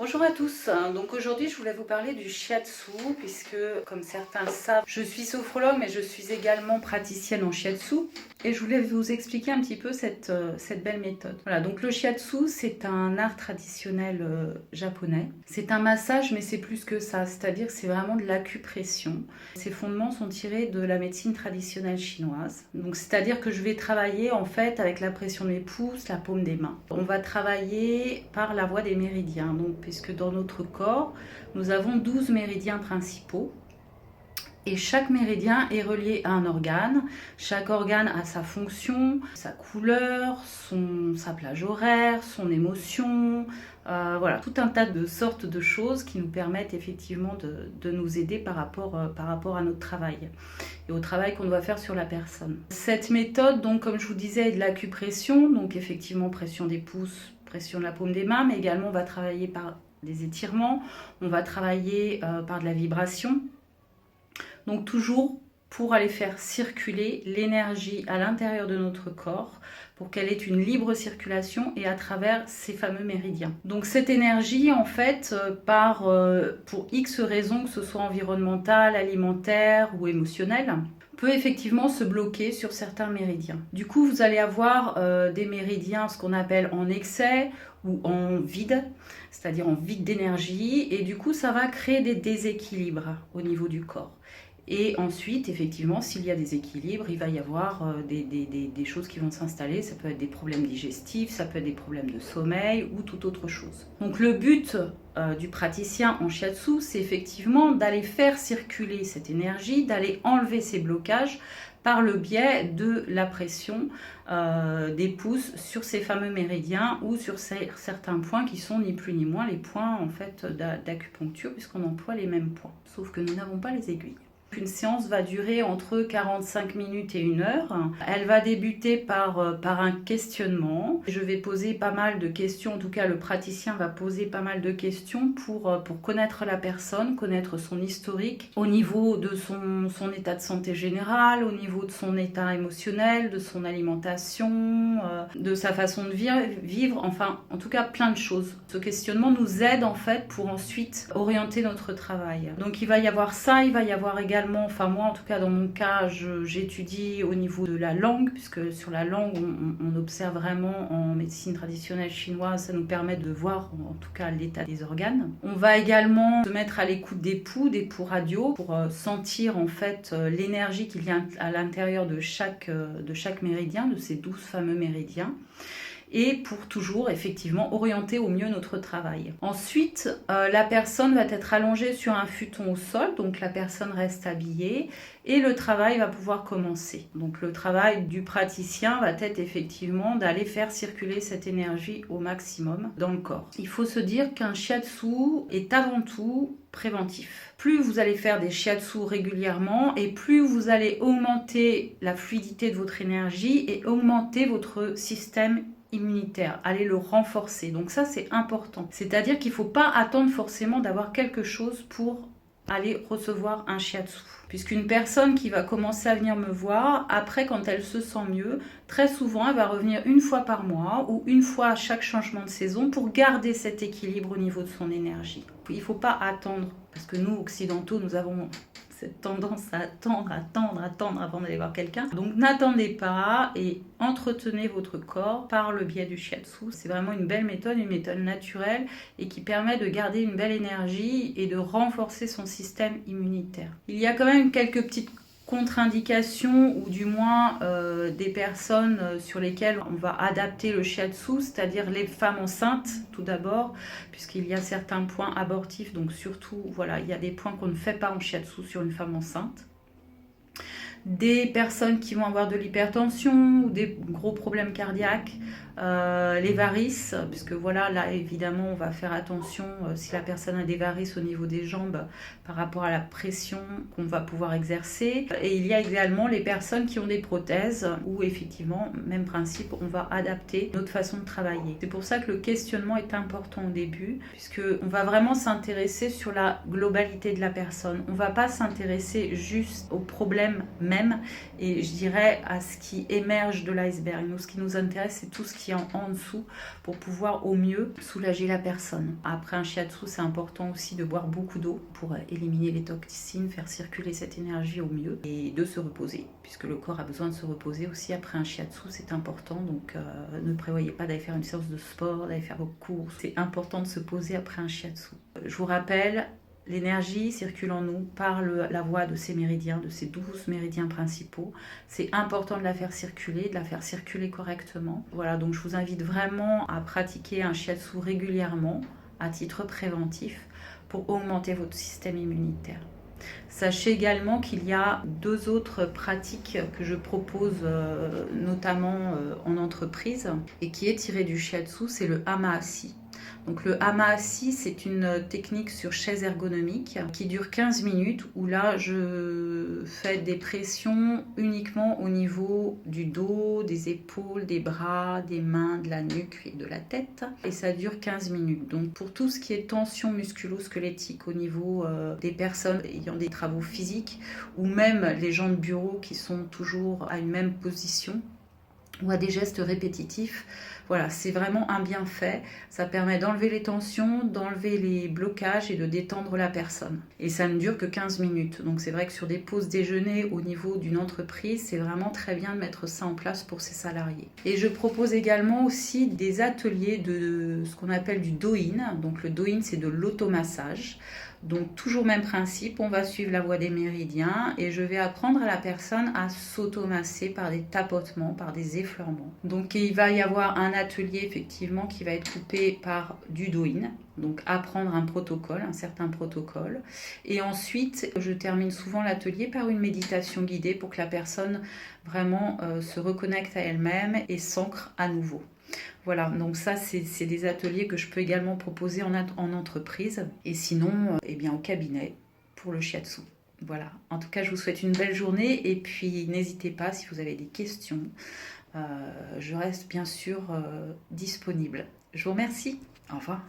Bonjour à tous, donc aujourd'hui je voulais vous parler du shiatsu puisque comme certains le savent, je suis sophrologue mais je suis également praticienne en shiatsu et je voulais vous expliquer un petit peu cette belle méthode. Voilà, donc le shiatsu c'est un art traditionnel japonais, c'est un massage mais c'est plus que ça, c'est-à-dire que c'est vraiment de l'acupression. Ses fondements sont tirés de la médecine traditionnelle chinoise, donc c'est-à-dire que je vais travailler en fait avec la pression des pouces, la paume des mains. On va travailler par la voie des méridiens, donc puisque dans notre corps, nous avons 12 méridiens principaux. Et chaque méridien est relié à un organe. Chaque organe a sa fonction, sa couleur, sa plage horaire, son émotion. Voilà, tout un tas de sortes de choses qui nous permettent effectivement de nous aider par rapport à notre travail et au travail qu'on doit faire sur la personne. Cette méthode, donc, comme je vous disais, est de l'acupression, donc effectivement pression des pouces, pression de la paume des mains, mais également on va travailler par des étirements, on va travailler par de la vibration. Donc toujours pour aller faire circuler l'énergie à l'intérieur de notre corps pour qu'elle ait une libre circulation et à travers ces fameux méridiens. Donc cette énergie en fait part pour X raisons, que ce soit environnementale, alimentaire ou émotionnelle, peut effectivement se bloquer sur certains méridiens. Du coup, vous allez avoir des méridiens, ce qu'on appelle en excès ou en vide, c'est-à-dire en vide d'énergie, et du coup, ça va créer des déséquilibres au niveau du corps. Et ensuite, effectivement, s'il y a des équilibres, il va y avoir des choses qui vont s'installer. Ça peut être des problèmes digestifs, ça peut être des problèmes de sommeil ou toute autre chose. Donc le but du praticien en shiatsu, c'est effectivement d'aller faire circuler cette énergie, d'aller enlever ces blocages par le biais de la pression des pouces sur ces fameux méridiens ou sur certains points qui sont ni plus ni moins les points en fait d'acupuncture, puisqu'on emploie les mêmes points, sauf que nous n'avons pas les aiguilles. Une séance va durer entre 45 minutes et 1 heure. Elle va débuter par un questionnement. Je vais poser pas mal de questions, en tout cas le praticien va poser pas mal de questions pour connaître la personne, connaître son historique au niveau de son état de santé général, au niveau de son état émotionnel, de son alimentation, de sa façon de vivre, enfin en tout cas plein de choses. Ce questionnement nous aide en fait pour ensuite orienter notre travail. Donc il va y avoir ça, il va y avoir également, enfin moi en tout cas dans mon cas, j'étudie au niveau de la langue, puisque sur la langue on observe vraiment en médecine traditionnelle chinoise, ça nous permet de voir en tout cas l'état des organes. On va également se mettre à l'écoute des poux radios pour sentir en fait l'énergie qu'il y a à l'intérieur de chaque méridien, de ces 12 fameux méridiens, et pour toujours effectivement orienter au mieux notre travail. Ensuite, la personne va être allongée sur un futon au sol, donc la personne reste habillée et le travail va pouvoir commencer. Donc le travail du praticien va être effectivement d'aller faire circuler cette énergie au maximum dans le corps. Il faut se dire qu'un shiatsu est avant tout préventif. Plus vous allez faire des shiatsu régulièrement et plus vous allez augmenter la fluidité de votre énergie et augmenter votre système immunitaire, aller le renforcer. Donc ça c'est important. C'est-à-dire qu'il ne faut pas attendre forcément d'avoir quelque chose pour aller recevoir un shiatsu. Puisqu'une personne qui va commencer à venir me voir, après quand elle se sent mieux, très souvent elle va revenir 1 fois par mois ou 1 fois à chaque changement de saison pour garder cet équilibre au niveau de son énergie. Il ne faut pas attendre, parce que nous occidentaux, nous avons cette tendance à attendre avant d'aller voir quelqu'un. Donc n'attendez pas et entretenez votre corps par le biais du shiatsu. C'est vraiment une belle méthode, une méthode naturelle et qui permet de garder une belle énergie et de renforcer son système immunitaire. Il y a quand même quelques petites contre-indications ou du moins des personnes sur lesquelles on va adapter le shiatsu, c'est-à-dire les femmes enceintes tout d'abord, puisqu'il y a certains points abortifs, donc surtout voilà, il y a des points qu'on ne fait pas en shiatsu sur une femme enceinte. Des personnes qui vont avoir de l'hypertension ou des gros problèmes cardiaques, les varices, puisque voilà, là évidemment on va faire attention si la personne a des varices au niveau des jambes par rapport à la pression qu'on va pouvoir exercer. Et il y a également les personnes qui ont des prothèses où effectivement, même principe, on va adapter notre façon de travailler. C'est pour ça que le questionnement est important au début, puisqu'on va vraiment s'intéresser sur la globalité de la personne. On ne va pas s'intéresser juste au problème même et je dirais à ce qui émerge de l'iceberg. Nous, ce qui nous intéresse, c'est tout ce qui partie en dessous pour pouvoir au mieux soulager la personne. Après un shiatsu, c'est important aussi de boire beaucoup d'eau pour éliminer les toxines, faire circuler cette énergie au mieux et de se reposer, puisque le corps a besoin de se reposer aussi après un shiatsu, c'est important. Donc ne prévoyez pas d'aller faire une séance de sport, d'aller faire vos courses. C'est important de se poser après un shiatsu. Je vous rappelle, l'énergie circule en nous par la voie de ces méridiens, de ces 12 méridiens principaux. C'est important de la faire circuler correctement. Voilà, donc je vous invite vraiment à pratiquer un shiatsu régulièrement à titre préventif pour augmenter votre système immunitaire. Sachez également qu'il y a 2 autres pratiques que je propose notamment en entreprise et qui est tiré du shiatsu, c'est le hama-ashi. Donc le hama-ashi, c'est une technique sur chaise ergonomique qui dure 15 minutes où là je fais des pressions uniquement au niveau du dos, des épaules, des bras, des mains, de la nuque et de la tête et ça dure 15 minutes. Donc pour tout ce qui est tension musculo-squelettique au niveau des personnes ayant des travaux physiques ou même les gens de bureau qui sont toujours à une même position ou à des gestes répétitifs. Voilà, c'est vraiment un bienfait. Ça permet d'enlever les tensions, d'enlever les blocages et de détendre la personne. Et ça ne dure que 15 minutes. Donc c'est vrai que sur des pauses déjeuner au niveau d'une entreprise, c'est vraiment très bien de mettre ça en place pour ses salariés. Et je propose également aussi des ateliers de ce qu'on appelle du do-in. Donc le do-in, c'est de l'automassage. Donc toujours même principe, on va suivre la voie des méridiens et je vais apprendre à la personne à s'automasser par des tapotements, par des effleurements. Donc il va y avoir un atelier effectivement qui va être coupé par du do-in, donc apprendre un certain protocole. Et ensuite, je termine souvent l'atelier par une méditation guidée pour que la personne vraiment se reconnecte à elle-même et s'ancre à nouveau. Voilà, donc ça c'est des ateliers que je peux également proposer en entreprise et sinon eh bien, au cabinet pour le shiatsu. Voilà, en tout cas je vous souhaite une belle journée et puis n'hésitez pas si vous avez des questions, je reste bien sûr disponible. Je vous remercie, au revoir.